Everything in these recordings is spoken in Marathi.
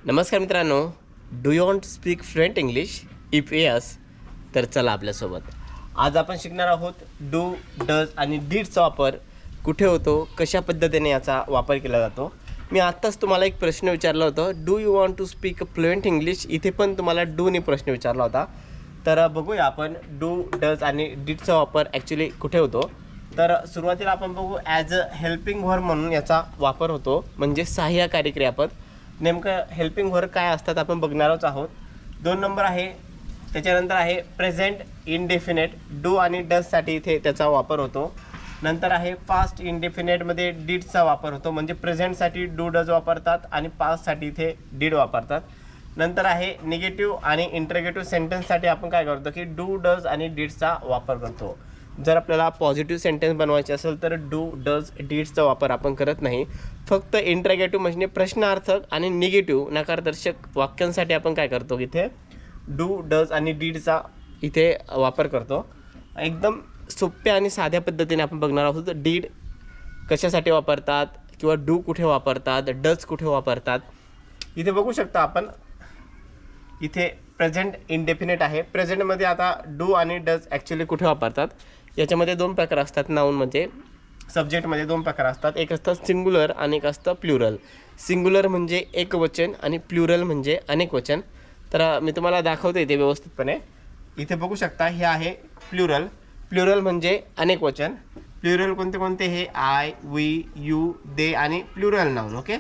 नमस्कार मित्रांनो, do you want to speak fluent English? If yes तर चला आपल्यासोबत. आज आपण शिकणार आहोत डू, डज आणि डीडचा वापर कुठे होतो, कशा पद्धतीने याचा वापर केला जातो. मी आत्ताच तुम्हाला एक प्रश्न विचारला होता, do you want to speak fluent English. इथे पण तुम्हाला डूने प्रश्न विचारला होता. तर बघूया आपण डू, डज आणि डीडचा वापर ॲक्च्युली कुठे होतो. तर सुरुवातीला आपण बघू ॲज अ हेल्पिंग व्हर्ब म्हणून याचा वापर होतो, म्हणजे सहाय्यकारी क्रियापद. नेमकं हेल्पिंग व्हर्ब काय असतात आपण बघणारच आहोत. 2 नंबर आहे, त्याच्यानंतर आहे प्रेझेंट इनडेफिनेट. डू आणि डजसाठी इथे त्याचा वापर होतो. नंतर आहे पास्ट इनडेफिनेटमध्ये डीडचा वापर होतो, म्हणजे प्रेझेंटसाठी डू डज वापरतात आणि पास्टसाठी इथे डीड वापरतात. नंतर आहे निगेटिव्ह आणि इंटरगेटिव्ह सेंटेन्ससाठी आपण काय करतो की डू डज आणि डीडचा वापर करतो. जर आपल्याला पॉझिटिव्ह सेंटेन्स बनवायचे असेल तर डू डज डीड्सचा वापर आपण करत नाही. फक्त इंटरगेटिव्ह म्हणजे प्रश्नार्थक आणि निगेटिव्ह नकारदर्शक वाक्यांसाठी आपण काय करतो की इथे डू डज आणि डीडचा इथे वापर करतो. एकदम सोप्या आणि साध्या पद्धतीने आपण बघणार आहोत डीड कशासाठी वापरतात किंवा डू कुठे वापरतात, डज कुठे वापरतात. इथे बघू शकता आपण, इथे प्रेझेंट इनडेफिनेट आहे. प्रेझेंटमध्ये आता डू आणि डज ॲक्च्युली कुठे वापरतात. याच्यामध्ये 2 प्रकार असतात. नाऊन म्हणजे सब्जेक्टमध्ये 2 प्रकार असतात. एक असतं सिंग्युलर आणि एक असतं प्लुरल. सिंग्युलर म्हणजे एकवचन आणि प्लुरल म्हणजे अनेकवचन. तर मी तुम्हाला दाखवतो इथे व्यवस्थितपणे. इथे बघू शकता हे आहे प्लुरल. प्लुरल म्हणजे अनेकवचन. प्लुरल कोणते कोणते हे आय, वी, यू, दे आणि प्लुरल नाऊन. ओके.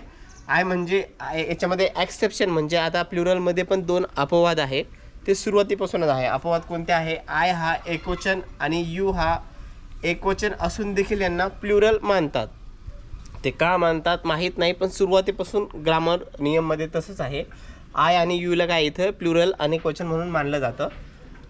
आय म्हणजे याच्यामध्ये ॲक्सेप्शन म्हणजे आता प्लुरलमध्ये पण 2 अपवाद आहे, ते सुरुवातीपासूनच आहे. अपवाद कोणते आहे, आय हा एकवचन आणि यू हा एकवचन असून देखील यांना प्लुरल मानतात. ते का मानतात माहीत नाही, पण सुरुवातीपासून ग्रामर नियममध्ये तसंच आहे. आय आणि यूला काय इथं प्लुरल अनेकवचन म्हणून मानलं जातं.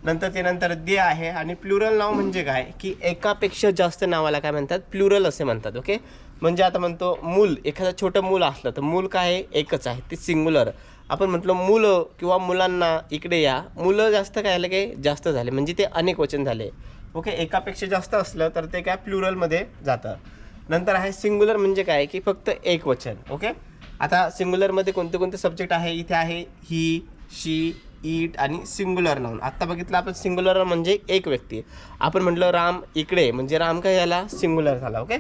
नंतर दे आहे. आणि प्लुरल नाव म्हणजे काय की एकापेक्षा जास्त नावाला काय म्हणतात, प्लुरल असे म्हणतात. ओके. म्हणजे आता म्हणतो मूल, एखादं छोटं मूल असलं तर मूल काय आहे, एकच आहे, ते सिंग्युलर. आपण म्हटलं मुलं किंवा मुलांना इकडे या, मुलं जास्त काय आलं काय जास्त झाले म्हणजे ते अनेकवचन झाले. ओके. एकापेक्षा जास्त असलं तर ते काय प्लुरलमध्ये जातं. नंतर आहे सिंग्युलर म्हणजे काय की फक्त एक वचन. ओके. आता सिंग्युलरमध्ये कोणते कोणते सब्जेक्ट आहे, इथे आहे ही, शी, इट आणि सिंग्युलर नाऊन. आत्ता बघितलं आपण सिंग्युलर म्हणजे एक व्यक्ती. आपण म्हटलं राम इकडे म्हणजे राम काय झाला, सिंग्युलर झाला. ओके.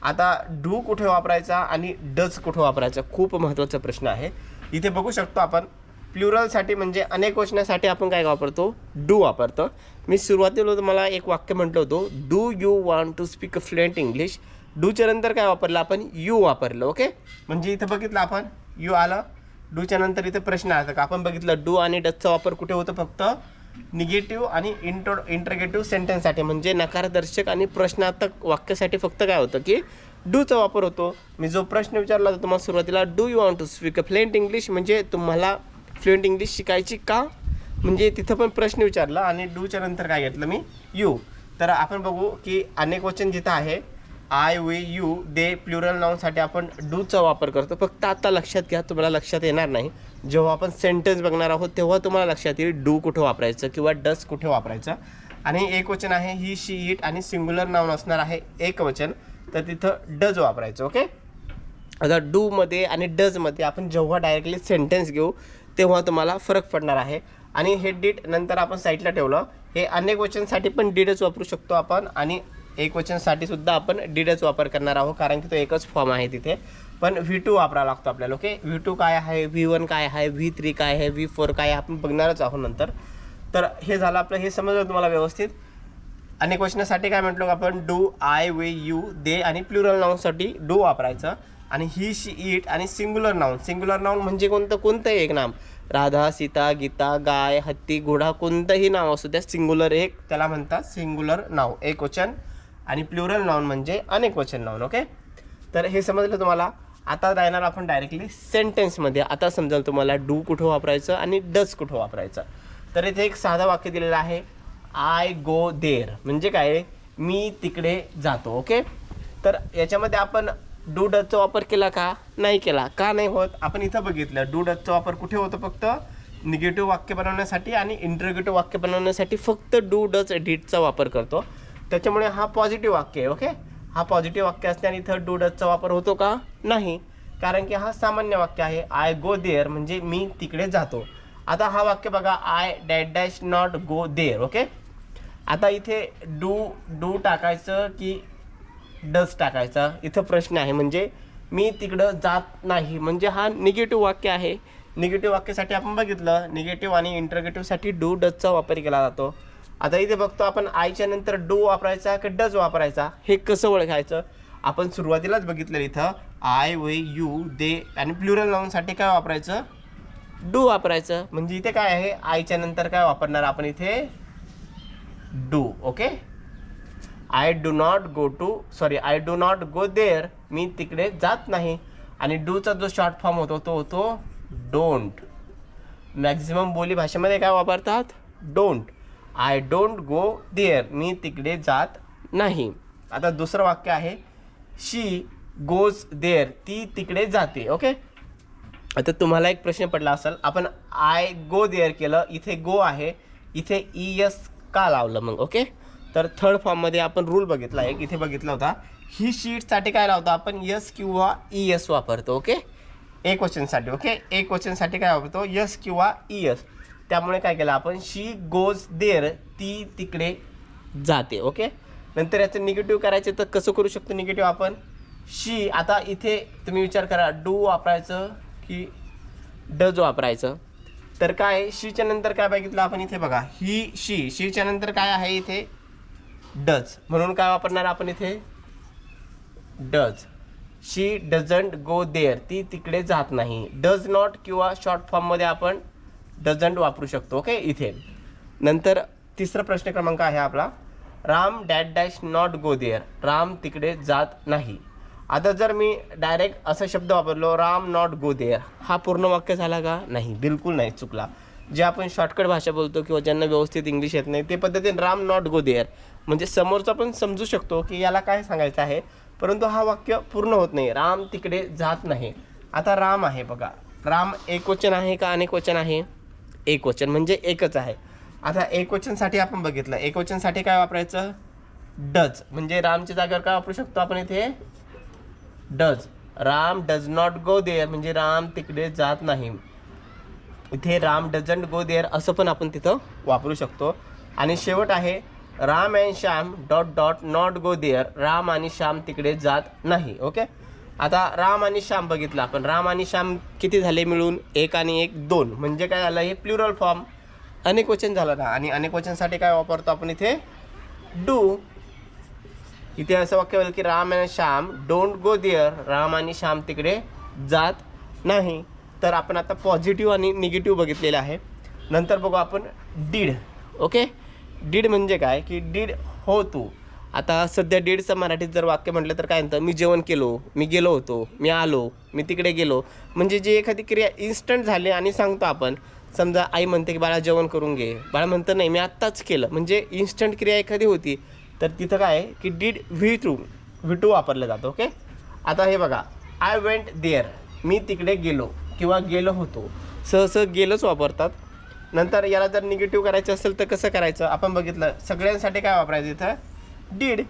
आता डू कुठे वापरायचा आणि डज कुठे वापरायचा, खूप महत्त्वाचा प्रश्न आहे. इथे बघू शकतो आपण प्लुरलसाठी म्हणजे अनेक वचनासाठी आपण काय वापरतो, डू वापरतो. मी सुरुवातीला तुम्हाला एक वाक्य म्हटलं होतं, do you want to speak fluent English. डूच्या नंतर काय वापरलं आपण, यू वापरलं. ओके. म्हणजे इथं बघितलं आपण यू आलं. डूच्या नंतर इथे प्रश्न आला का आपण बघितलं डू आणि डजचा वापर कुठे होतो, फक्त निगेटिव्ह आणि इंटरगेटिव्ह सेंटेन्ससाठी म्हणजे नकारदर्शक आणि प्रश्नार्थक वाक्यासाठी फक्त काय होतं की डूचा वापर होतो. मी जो प्रश्न विचारला होता तुम्हाला सुरुवातीला, do you want to speak fluent English म्हणजे तुम्हाला फ्लुएंट इंग्लिश शिकायची का, म्हणजे तिथं पण प्रश्न विचारला आणि डूच्या नंतर काय घेतलं मी, यू. तर आपण बघू की अनेक वचन जिथं आहे I, we, you, they plural नाऊनसाठी आपण डूचा वापर करतो. फक्त आता लक्षात घ्या, तुम्हाला लक्षात येणार नाही. जेव्हा आपण सेंटेन्स बघणार आहोत तेव्हा तुम्हाला लक्षात येईल डू कुठे वापरायचं किंवा डज कुठे वापरायचं. आणि एक वचन आहे ही, शी, इट आणि सिंग्युलर नाऊन असणार आहे एक वचन, तर तिथं डज वापरायचं. ओके. आता डूमध्ये आणि डजमध्ये आपण जेव्हा डायरेक्टली सेंटेन्स घेऊ तेव्हा तुम्हाला फरक पडणार आहे. आणि हे डीड नंतर आपण साईडला ठेवलं. हे अनेक वचनसाठी पण डीडच वापरू शकतो आपण आणि एक वचनसाठी सुद्धा आपण डीडच वापर करणार आहोत, कारण की तो एकच फॉर्म आहे तिथे. पण V2 वापरावा लागतो आपल्याला. ओके. V2 काय आहे, V1 काय आहे, V3 काय आहे, V4 काय आहे आपण बघणारच आहोत नंतर. तर हे झालं आपलं, हे समजलं तुम्हाला व्यवस्थित. अनेक वचनासाठी काय म्हटलं आपण, डू, आय, वे, यू, दे आणि प्लुरल नाऊनसाठी डू वापरायचं. आणि ही, शी, इट आणि सिंग्युलर नाऊन. सिंग्युलर नाऊन म्हणजे कोणतंही एक नाम, राधा, सीता, गीता, गाय, हत्ती, घोडा, कोणतंही नाव असू द्या, सिंग्युलर एक त्याला म्हणतात सिंग्युलर नाव, एक वचन. आणि प्लुरल नाऊन म्हणजे अनेक वचन नाऊन. ओके. तर हे समजलं तुम्हाला. आता जाणार आपण डायरेक्टली सेंटेन्समध्ये. आता समजेल तुम्हाला डू कुठं वापरायचं आणि डज कुठं वापरायचं. तर इथे एक साधं वाक्य दिलेलं आहे, आय गो देअर म्हणजे काय, मी तिकडे जातो. ओके. तर याच्यामध्ये आपण डू डजचा वापर केला का, नाही केला. का नाही होत, आपण इथं बघितलं डू डजचा वापर कुठे होतो, फक्त निगेटिव्ह वाक्य बनवण्यासाठी आणि इंटरगेटिव्ह वाक्य बनवण्यासाठी फक्त डू डज डीडचा वापर करतो. त्याच्यामुळे हा पॉझिटिव्ह वाक्य आहे. ओके. हा पॉझिटिव्ह वाक्य असल्याने इथं डू डजचा वापर होतो का, नाही. कारण की हा सामान्य वाक्य आहे. आय गो देअर म्हणजे मी तिकडे जातो. आता हा वाक्य बघा, I dash dash not go there. Okay, आता इथे डू टाकायचं की डज टाकायचा इथं प्रश्न आहे. म्हणजे मी तिकडं जात नाही म्हणजे हा निगेटिव्ह वाक्य आहे. निगेटिव्ह वाक्यासाठी आपण बघितलं निगेटिव्ह आणि इंटरगेटिव्हसाठी डू डजचा वापर केला जातो. आता इथे बघतो आपण आयच्या नंतर डू वापरायचा की डज वापरायचा हे कसं ओळखायचं. आपण सुरुवातीलाच बघितलं इथं आय वे यू दे आणि प्लुरल नाउनसाठी काय वापरायचं, डू वापरायचं. म्हणजे इथे काय आहे, आयच्या नंतर काय वापरणार आपण इथे, do. Okay, I do not go there मी तिकडे जात नाही. आणि डूचा जो शॉर्ट फॉर्म होतो तो होतो डोंट. मॅक्झिमम बोली भाषेमध्ये काय वापरतात, don't. I don't go there मी तिकडे जात नाही. आता दुसरं वाक्य आहे शी गोज देअर ती तिकडे जाते. ओके, आता तुम्हाला एक प्रश्न पडला असेल, आपण आय गो देअर केलं, इथे गो आहे, इथे ES का लावलं मग. ओके, तर थर्ड फॉर्ममध्ये आपण रूल बघितला आहे, इथे बघितला होता ही शीटसाठी काय लावतो आपण, यस किंवा ES वापरतो. ओके, एक क्वेश्चनसाठी. ओके, एक क्वेश्चनसाठी काय वापरतो, यस किंवा ES. त्यामुळे काय केलं आपण, शी गोज देअर ती तिकडे जाते. ओके, नंतर याचं निगेटिव्ह करायचे तर कसं करू शकतो निगेटिव्ह आपण, शी. आता इथे तुम्ही विचार करा डू वापरायचं की डज वापरायचं. तर काय शीच्या नंतर काय बघितलं आपण इथे बघा, ही शीच्या नंतर काय आहे इथे डज, म्हणून काय वापरणार आपण इथे does. She doesn't go there ती तिकडे जात नाही. डज नॉट किंवा शॉर्ट फॉर्ममध्ये आपण डझंट वापरू शकतो. ओके, इथे नंतर तिसरा प्रश्न क्रमांक आहे आपला, Ram dash dash not go there Ram तिकडे जात नाही. आता जर मी डायरेक्ट असा शब्द वापरलो राम नॉट गो देअर, हा पूर्ण वाक्य झाला का, नाही, बिलकुल नाही, चुकला. जे आपण शॉर्टकट भाषा बोलतो किंवा ज्यांना व्यवस्थित इंग्लिश येत नाही ते पद्धतीने राम नॉट गो देअर म्हणजे समोरचा पण समजू शकतो की याला काय सांगायचं आहे, परंतु हा वाक्य पूर्ण होत नाही. राम तिकडे जात नाही. आता राम आहे बघा, राम एकवचन आहे का अनेक वचन आहे, एकवचन म्हणजे एकच आहे. आता एकवचनसाठी आपण बघितलं, एकवचनसाठी काय वापरायचं, डज. म्हणजे रामच्या जागेवर काय वापरू शकतो आपण इथे, does. Ram does not go there म्हणजे राम तिकडे जात नाही. इथे राम डझंट गो देअर असं पण आपण तिथं वापरू शकतो. आणि शेवट आहे Ram and Shyam dot dot not go there Ram आणि श्याम तिकडे जात नाही. ओके, आता राम आणि श्याम बघितलं आपण, राम आणि श्याम किती झाले मिळून, 1 आणि 1 2 म्हणजे काय झालं, हे प्लुरल फॉर्म अनेक वचन झालं ना. आणि अनेक वचनसाठी काय वापरतो आपण इथे, डू. इथे असं वाक्य होईल की Ram and Shyam don't go there Ram आणि श्याम तिकडे जात नाही. तर आपण आता पॉझिटिव्ह आणि निगेटिव्ह बघितलेलं आहे. नंतर बघू आपण डीड. ओके, डीड म्हणजे काय की डीड हो तू. आता सध्या डीडचं मराठीत जर वाक्य म्हटलं तर काय म्हणतं, मी जेवण केलो, मी गेलो होतो, मी आलो, मी तिकडे गेलो. म्हणजे जी एखादी क्रिया इन्स्टंट झाली आणि सांगतो आपण, समजा आई म्हणते की बाळा जेवण करून घे, बाळा म्हणतं नाही मी आत्ताच केलं, म्हणजे इन्स्टंट क्रिया एखादी होती. तर तिथं काय आहे की डीड V2 वापरलं जातं. ओके, आता हे बघा, आय वेंट देअर मी तिकडे गेलो किंवा गेलो होतो, सहसं गेलोच वापरतात. नंतर याला जर निगेटिव्ह करायचं असेल तर कसं करायचं आपण बघितलं, सगळ्यांसाठी काय वापरायचं इथं, did.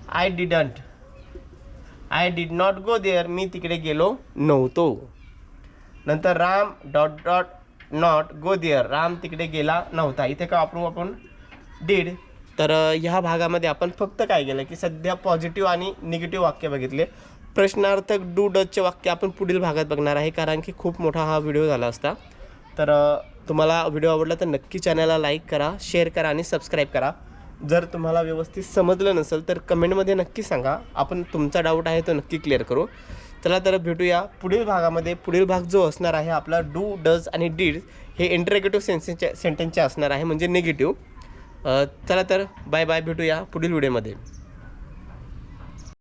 I did not go there मी तिकडे गेलो नव्हतो. नंतर Ram dot dot not go there Ram तिकडे गेला नव्हता, इथे काय वापरू आपण, डीड. तर ह्या भागामध्ये आपण फक्त काय केलं की सध्या पॉझिटिव्ह आणि निगेटिव्ह वाक्य बघितले. प्रश्नार्थक डू डजचे वाक्य आपण पुढील भागात बघणार आहे, कारण की खूप मोठा हा व्हिडिओ झाला असता. तर तुम्हाला व्हिडिओ आवडला तर नक्की चॅनलला लाईक करा, शेअर करा आणि सबस्क्राईब करा. जर तुम्हाला व्यवस्थित समजलं नसेल तर कमेंटमध्ये नक्की सांगा, आपण तुमचा डाऊट आहे तो नक्की क्लिअर करू. चला तर भेटूया पुढील भागामध्ये. पुढील भाग जो असणार आहे आपला डू डज आणि डीड हे इंटरगेटिव्ह सेंटेन्सचे असणार आहे म्हणजे निगेटिव्ह. चला तर बाय बाय, भेटूया पुढील व्हिडिओमध्ये.